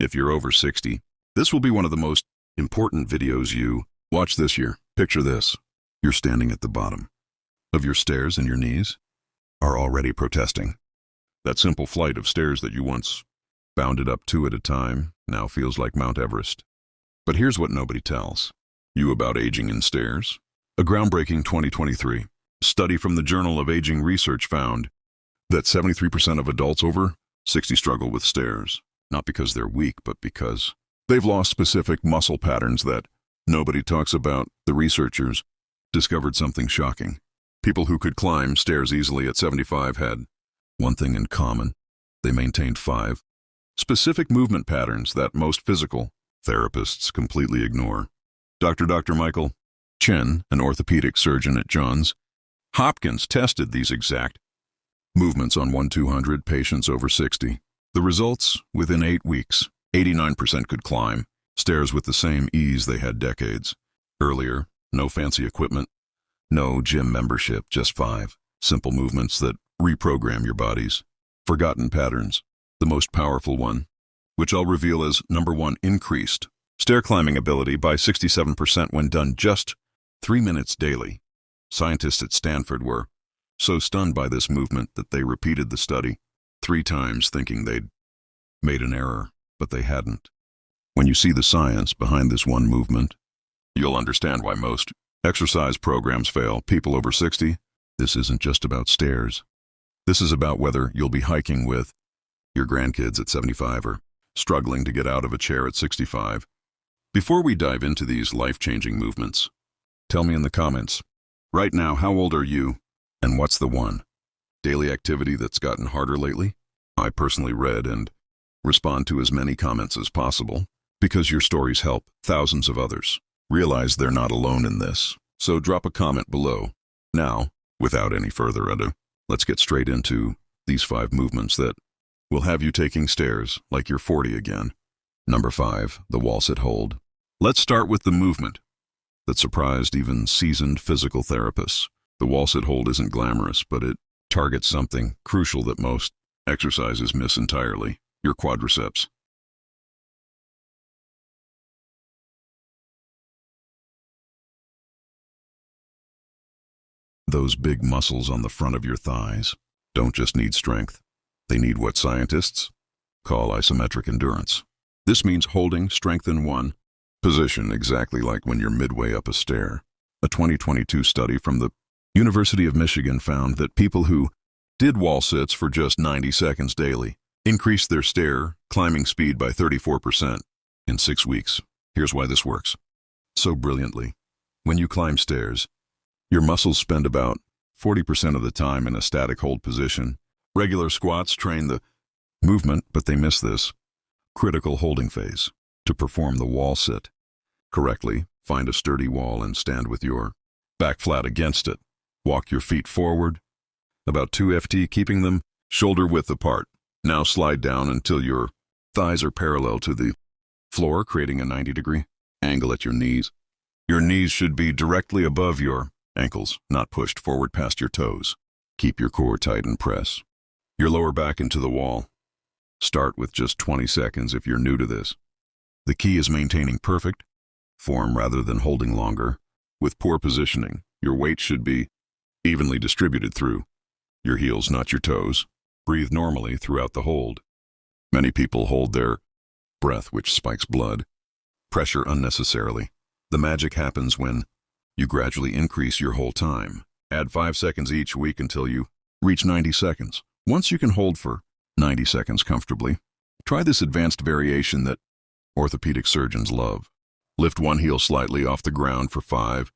If you're over 60, this will be one of the most important videos you watch this year. Picture this. You're standing at the bottom of your stairs and your knees are already protesting. That simple flight of stairs that you once bounded up two at a time now feels like Mount Everest. But here's what nobody tells you about aging in stairs. A groundbreaking 2023 study from the Journal of Aging Research found that 73% of adults over 60 struggle with stairs, not because they're weak, but because they've lost specific muscle patterns that nobody talks about. The researchers discovered something shocking. People who could climb stairs easily at 75 had one thing in common. They maintained 5 specific movement patterns that most physical therapists completely ignore. Dr. Michael Chen, an orthopedic surgeon at Johns Hopkins, tested these exact movements on 200 patients over 60. The results: within 8 weeks, 89% could climb stairs with the same ease they had decades earlier. No fancy equipment, no gym membership, just 5 simple movements that reprogram your body's forgotten patterns. The most powerful one, which I'll reveal as number 1, increased stair climbing ability by 67% when done just 3 minutes daily. Scientists at Stanford were so stunned by this movement that they repeated the study 3 times, thinking they'd made an error, but they hadn't. When you see the science behind this one movement, you'll understand why most exercise programs fail. People over 60, this isn't just about stairs. This is about whether you'll be hiking with your grandkids at 75 or struggling to get out of a chair at 65. Before we dive into these life-changing movements, tell me in the comments, right now, how old are you, and what's the one daily activity that's gotten harder lately? I personally read and respond to as many comments as possible, because your stories help thousands of others realize they're not alone in this. So drop a comment below. Now, without any further ado, let's get straight into these 5 movements that will have you taking stairs like you're 40 again. Number 5, the wall sit hold. Let's start with the movement that surprised even seasoned physical therapists. The wall sit hold isn't glamorous, but it targets something crucial that most exercises miss entirely: your quadriceps. Those big muscles on the front of your thighs don't just need strength. They need what scientists call isometric endurance. This means holding strength in one position exactly like when you're midway up a stair. A 2022 study from the University of Michigan found that people who did wall sits for just 90 seconds daily increased their stair climbing speed by 34% in 6 weeks. Here's why this works so brilliantly. When you climb stairs, your muscles spend about 40% of the time in a static hold position. Regular squats train the movement, but they miss this critical holding phase. To perform the wall sit correctly, find a sturdy wall and stand with your back flat against it. Walk your feet forward about 2 ft, keeping them shoulder width apart. Now slide down until your thighs are parallel to the floor, creating a 90-degree angle at your knees. Your knees should be directly above your ankles, not pushed forward past your toes. Keep your core tight and press your lower back into the wall. Start with just 20 seconds if you're new to this. The key is maintaining perfect form rather than holding longer. With poor positioning, your weight should be evenly distributed through your heels, not your toes. Breathe normally throughout the hold. Many people hold their breath, which spikes blood pressure unnecessarily. The magic happens when you gradually increase your hold time. Add 5 seconds each week until you reach 90 seconds. Once you can hold for 90 seconds comfortably, try this advanced variation that orthopedic surgeons love. Lift one heel slightly off the ground for 5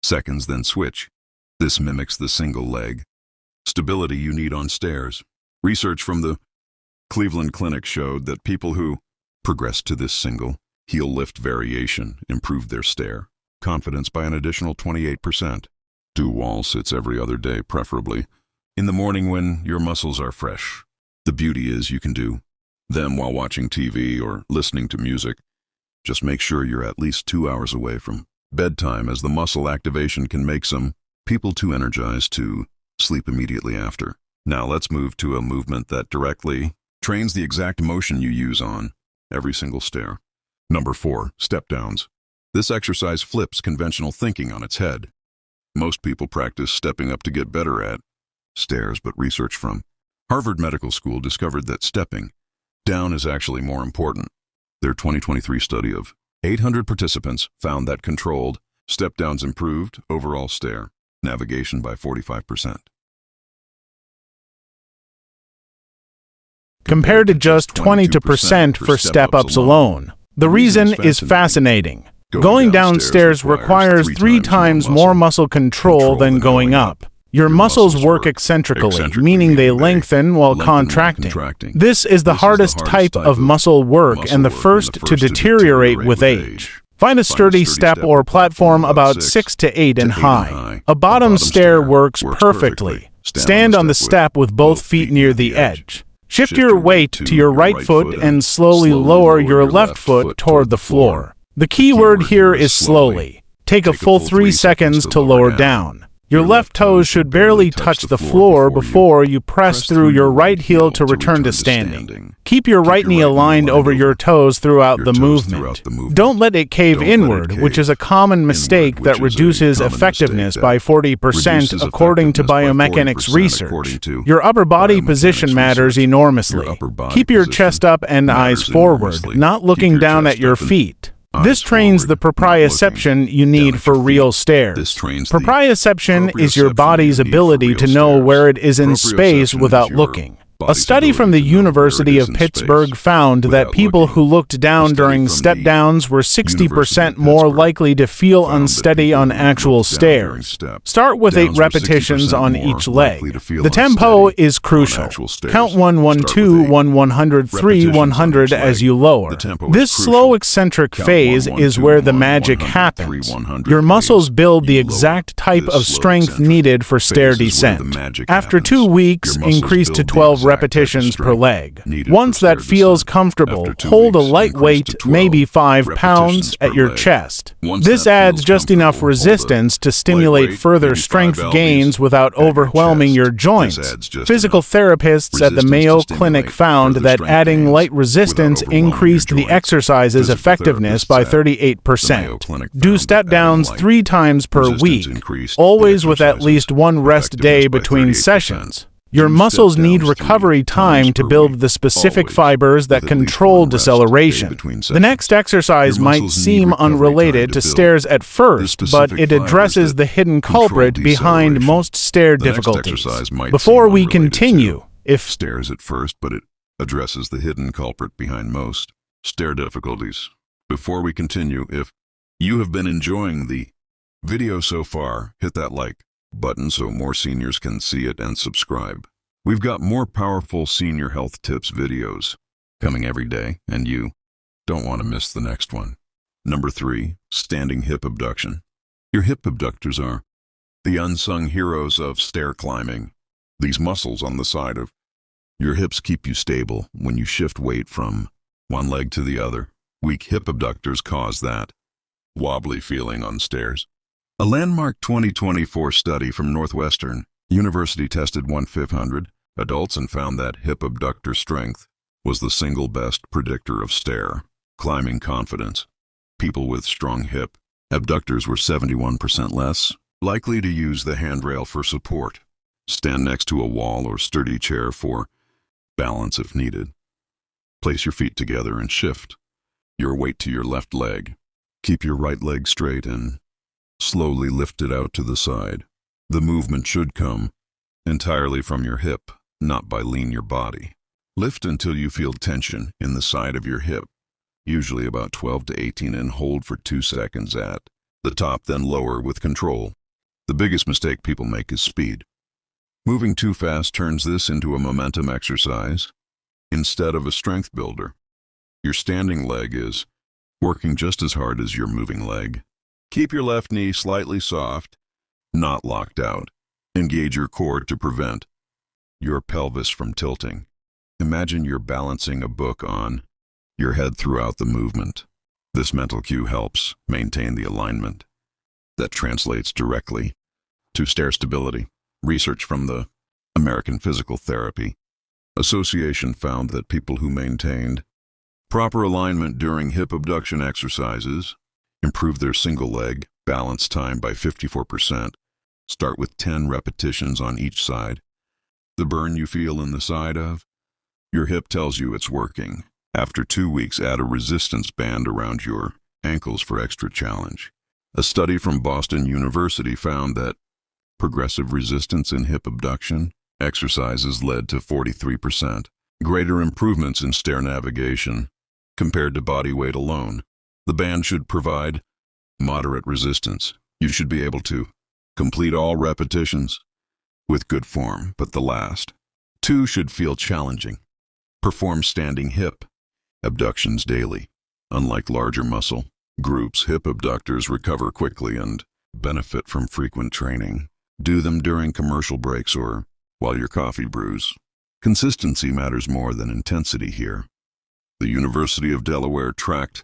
seconds, then switch. This mimics the single leg stability you need on stairs. Research from the Cleveland Clinic showed that people who progressed to this single heel lift variation improved their stair confidence by an additional 28%. Do wall sits every other day, preferably in the morning when your muscles are fresh. The beauty is you can do them while watching TV or listening to music. Just make sure you're at least 2 hours away from bedtime, as the muscle activation can make some people too energized to sleep immediately after. Now let's move to a movement that directly trains the exact motion you use on every single stair. Number 4, step downs. This exercise flips conventional thinking on its head. Most people practice stepping up to get better at stairs, but research from Harvard Medical School discovered that stepping down is actually more important. Their 2023 study of 800 participants found that controlled step downs improved overall stair navigation by 45%. Compared to just 22% for step-ups alone. The reason is fascinating. Going downstairs requires 3 times more muscle control than going up. Your muscles work eccentrically, meaning they lengthen while contracting. This is the hardest type of muscle work and the first to deteriorate with age. Find a sturdy step or platform about 6 to 8 in high. A bottom stair works perfectly. Stand on the step with both feet near the edge. Shift your weight to your right foot and slowly lower your left foot toward the floor. The key word here is slowly. Take a full 3 seconds to lower down. Your left toes should barely touch the floor before you press through your right heel to return to standing. Keep your right knee aligned over your toes throughout the movement. Don't let it cave inward, which is a common mistake that reduces effectiveness by 40% according to biomechanics research. Your upper body position matters enormously. Keep your chest up and eyes forward, not looking down at your feet. This trains the proprioception you need for real stairs. Proprioception is your body's ability to know where it is in space without looking. A study from the University of Pittsburgh found that people who looked down during step downs were 60% more likely to feel unsteady on actual stairs. Start with 8 repetitions on each leg. The tempo is crucial. Count 1, 1, 2, 1, 100, 3, 100 as you lower. This slow eccentric phase is where the magic happens. Your muscles build the exact type of strength needed for stair descent. After 2 weeks, increase to 12 repetitions per leg. Once that feels comfortable, hold a light weight, maybe 5 pounds, at your chest. This adds just enough resistance to stimulate further strength gains without overwhelming your joints. Physical therapists at the Mayo Clinic found that adding light resistance increased the exercise's effectiveness by 38%. Do step downs 3 times per week, always with at least 1 rest day between sessions. Your muscles need recovery time to build the specific fibers that control deceleration. The next exercise might seem unrelated to stairs at first, but it addresses the hidden culprit behind most stair difficulties. Before we continue, stairs at first, but it addresses the hidden culprit behind most stair difficulties. Before we continue, if you have been enjoying the video so far, hit that like button so more seniors can see it and subscribe. We've got more powerful senior health tips videos coming every day, and you don't want to miss the next one. Number 3, standing hip abduction. Your hip abductors are the unsung heroes of stair climbing. These muscles on the side of your hips keep you stable when you shift weight from one leg to the other. Weak hip abductors cause that wobbly feeling on stairs. A landmark 2024 study from Northwestern University tested 1,500 adults and found that hip abductor strength was the single best predictor of stair climbing confidence. People with strong hip abductors were 71% less likely to use the handrail for support. Stand next to a wall or sturdy chair for balance if needed. Place your feet together and shift your weight to your left leg. Keep your right leg straight and slowly lift it out to the side. The movement should come entirely from your hip, not by lean your body. Lift until you feel tension in the side of your hip, usually about 12 to 18, and hold for 2 seconds at the top, then lower with control. The biggest mistake people make is speed. Moving too fast turns this into a momentum exercise instead of a strength builder. Your standing leg is working just as hard as your moving leg. Keep your left knee slightly soft, not locked out. Engage your core to prevent your pelvis from tilting. Imagine you're balancing a book on your head throughout the movement. This mental cue helps maintain the alignment that translates directly to stair stability. Research from the American Physical Therapy Association found that people who maintained Proper alignment during hip abduction exercises. Improve their single leg balance time by 54%. Start with 10 repetitions on each side. The burn you feel in the side of your hip tells you it's working. After 2 weeks, add a resistance band around your ankles for extra challenge. A study from Boston University found that progressive resistance in hip abduction exercises led to 43% greater improvements in stair navigation compared to body weight alone. The band should provide moderate resistance. You should be able to complete all repetitions with good form, but the last 2 should feel challenging. Perform standing hip abductions daily. Unlike larger muscle groups, hip abductors recover quickly and benefit from frequent training. Do them during commercial breaks or while your coffee brews. Consistency matters more than intensity here. The University of Delaware tracked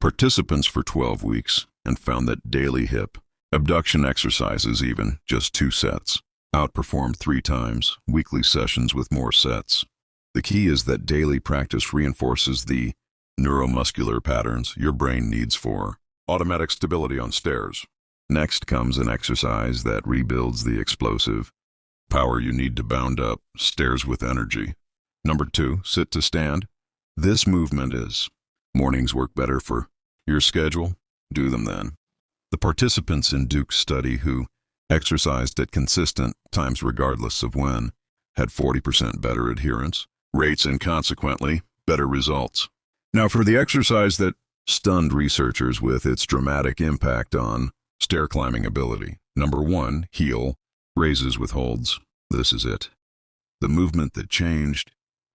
participants for 12 weeks and found that daily hip abduction exercises, even just 2 sets, outperformed 3 times weekly sessions with more sets. The key is that daily practice reinforces the neuromuscular patterns your brain needs for automatic stability on stairs. Next comes an exercise that rebuilds the explosive power you need to bound up stairs with energy. Number 2, sit to stand. This movement is mornings work better for your schedule. Do them then. The participants in Duke's study who exercised at consistent times regardless of when had 40% better adherence rates and consequently better results. Now for the exercise that stunned researchers with its dramatic impact on stair climbing ability. Number 1, heel raises with holds. This is it. The movement that changed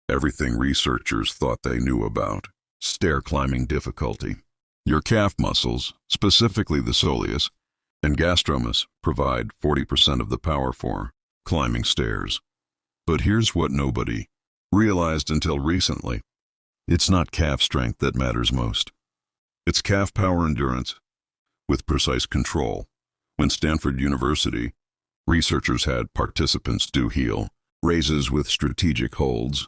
everything researchers thought they knew about stair climbing difficulty. Your calf muscles, specifically the soleus and gastrocnemius, provide 40% of the power for climbing stairs. But here's what nobody realized until recently. It's not calf strength that matters most. It's calf power endurance with precise control. When Stanford University researchers had participants do heel raises with strategic holds,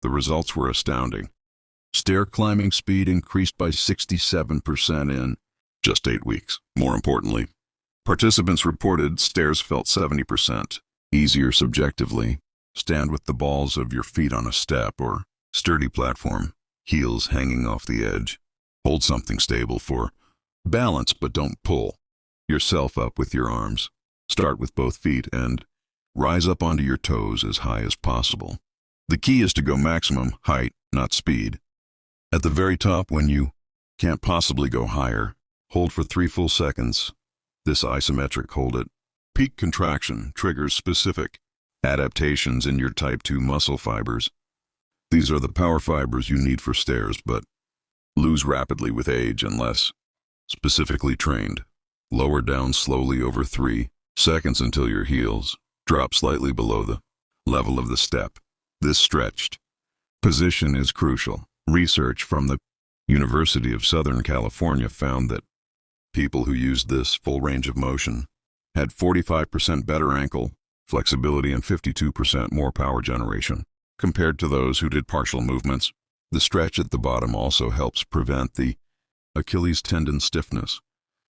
the results were astounding. Stair climbing speed increased by 67% in just 8 weeks. More importantly, participants reported stairs felt 70% easier subjectively. Stand with the balls of your feet on a step or sturdy platform, heels hanging off the edge. Hold something stable for balance, but don't pull yourself up with your arms. Start with both feet and rise up onto your toes as high as possible. The key is to go maximum height, not speed. At the very top, when you can't possibly go higher, hold for 3 full seconds. This isometric hold at peak contraction triggers specific adaptations in your type 2 muscle fibers. These are the power fibers you need for stairs, but lose rapidly with age unless specifically trained. Lower down slowly over 3 seconds until your heels drop slightly below the level of the step. This stretched position is crucial. Research from the University of Southern California found that people who used this full range of motion had 45% better ankle flexibility and 52% more power generation compared to those who did partial movements. The stretch at the bottom also helps prevent the Achilles tendon stiffness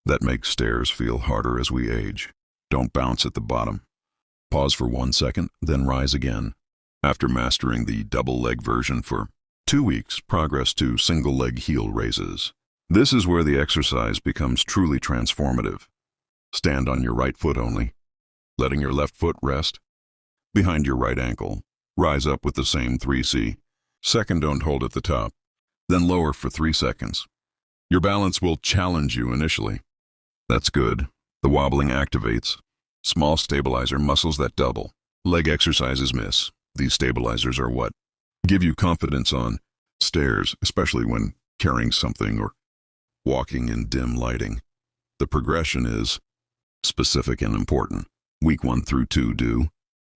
that makes stairs feel harder as we age. Don't bounce at the bottom. Pause for 1 second, then rise again. After mastering the double leg version for 2 weeks, progress to single leg heel raises. This is where the exercise becomes truly transformative. Stand on your right foot only, letting your left foot rest behind your right ankle. Rise up with the same 3C. Second, don't hold at the top. Then lower for 3 seconds. Your balance will challenge you initially. That's good. The wobbling activates small stabilizer muscles that double leg exercises miss. These stabilizers are what give you confidence on stairs, especially when carrying something or walking in dim lighting. The progression is specific and important. Week 1 through 2 do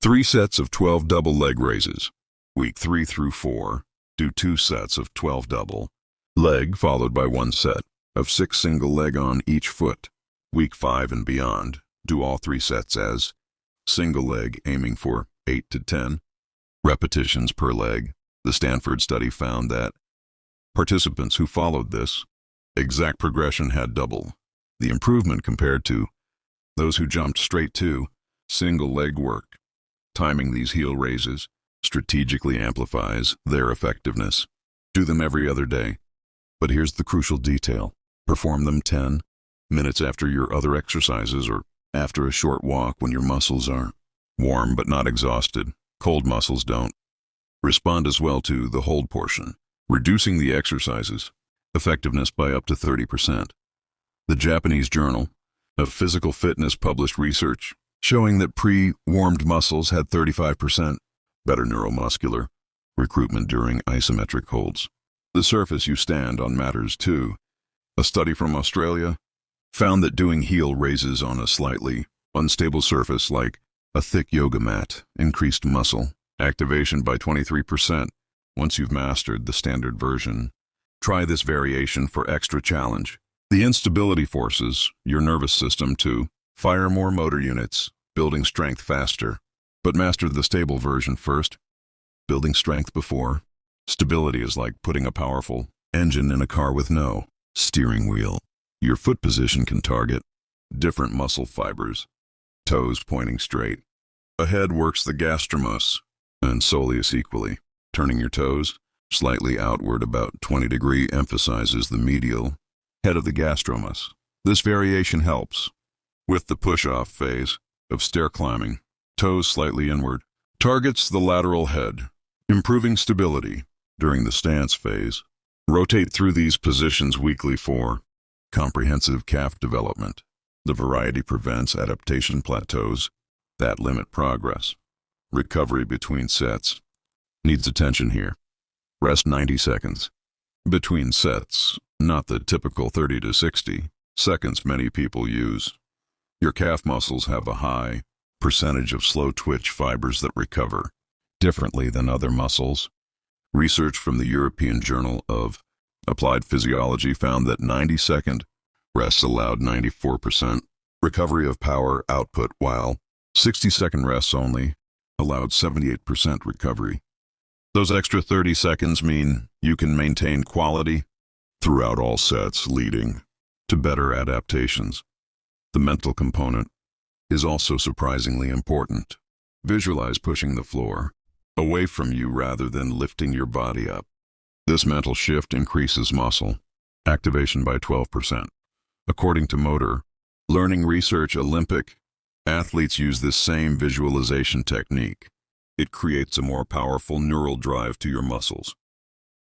3 sets of 12 double leg raises. Week 3 through 4 do 2 sets of 12 double leg followed by 1 set of 6 single leg on each foot. Week 5 and beyond do all 3 sets as single leg, aiming for 8 to 10 repetitions per leg. The Stanford study found that Participants who followed this exact progression had double the improvement compared to those who jumped straight to single leg work. Timing these heel raises strategically amplifies their effectiveness. Do them every other day. But here's the crucial detail. Perform them 10 minutes after your other exercises or after a short walk when your muscles are warm but not exhausted. Cold muscles don't respond as well to the hold portion, reducing the exercise's effectiveness by up to 30%. The Japanese Journal of Physical Fitness published research showing that pre-warmed muscles had 35% better neuromuscular recruitment during isometric holds. The surface you stand on matters too. A study from Australia found that doing heel raises on a slightly unstable surface like a thick yoga mat increased muscle activation by 23%. Once you've mastered the standard version, try this variation for extra challenge. The instability forces your nervous system to fire more motor units, building strength faster. But master the stable version first, building strength before. Stability is like putting a powerful engine in a car with no steering wheel. Your foot position can target different muscle fibers, toes pointing straight. Ahead works the gastrocnemius and soleus equally. Turning your toes slightly outward about 20 degrees emphasizes the medial head of the gastrocnemius. This variation helps with the push-off phase of stair climbing. Toes slightly inward targets the lateral head, improving stability during the stance phase. Rotate through these positions weekly for comprehensive calf development. The variety prevents adaptation plateaus that limit progress. Recovery between sets needs attention here. Rest 90 seconds between sets, not the typical 30 to 60 seconds many people use. Your calf muscles have a high percentage of slow twitch fibers that recover differently than other muscles. Research from the European Journal of Applied Physiology found that 90-second rests allowed 94% recovery of power output, while 60-second rests only allowed 78% recovery. Those extra 30 seconds mean you can maintain quality throughout all sets, leading to better adaptations. The mental component is also surprisingly important. Visualize pushing the floor away from you rather than lifting your body up. This mental shift increases muscle activation by 12%. According to motor learning research, Olympic athletes use this same visualization technique. It creates a more powerful neural drive to your muscles.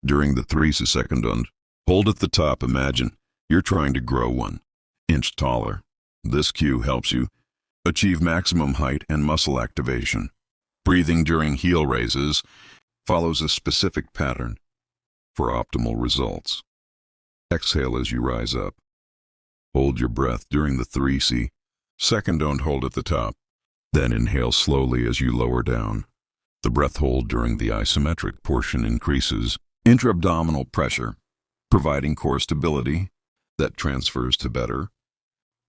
During the 3-second hold at the top, imagine you're trying to grow 1 inch taller. This cue helps you achieve maximum height and muscle activation. Breathing during heel raises follows a specific pattern for optimal results. Exhale as you rise up. Hold your breath during the 3-second hold at the top. Then inhale slowly as you lower down. The breath hold during the isometric portion increases intra-abdominal pressure, providing core stability that transfers to better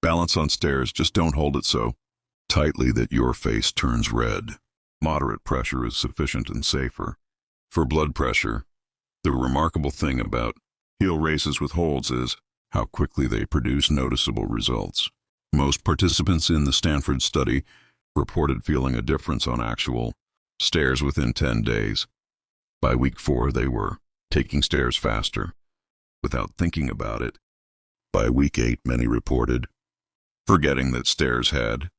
balance on stairs. Just don't hold it so tightly that your face turns red. Moderate pressure is sufficient and safer. For blood pressure, the remarkable thing about heel raises with holds is how quickly they produce noticeable results. Most participants in the Stanford study reported feeling a difference on actual stairs within 10 days. By week 4, they were taking stairs faster without thinking about it. By week 8, many reported forgetting that stairs had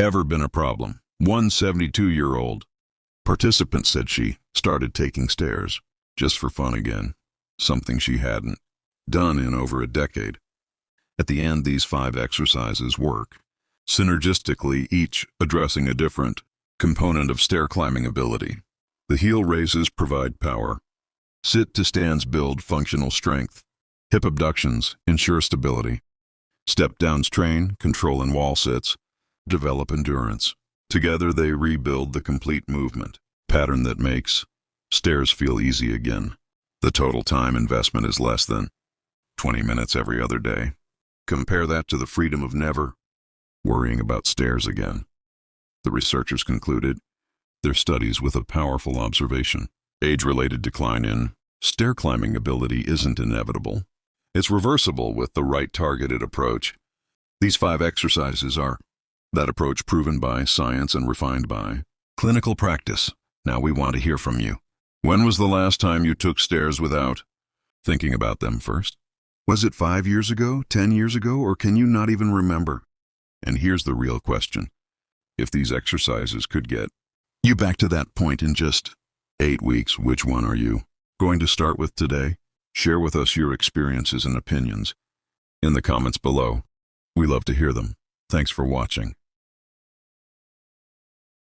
ever been a problem. One 72-year-old participant said she started taking stairs just for fun again, something she hadn't done in over a decade. At the end, these 5 exercises work synergistically, each addressing a different component of stair climbing ability. The heel raises provide power. Sit to stands build functional strength. Hip abductions ensure stability. Step downs train control, and wall sits develop endurance. Together they rebuild the complete movement pattern that makes stairs feel easy again. The total time investment is less than 20 minutes every other day. Compare that to the freedom of never worrying about stairs again. The researchers concluded their studies with a powerful observation: age-related decline in Stair climbing ability isn't inevitable. It's reversible with the right targeted approach. These 5 exercises are that approach proven by science and refined by clinical practice. Now we want to hear from you. When was the last time you took stairs without thinking about them first? Was it 5 years ago, 10 years ago, or can you not even remember? And here's the real question. If these exercises could get you back to that point in just 8 weeks, which one are you going to start with today? Share with us your experiences and opinions in the comments below. We love to hear them. Thanks for watching.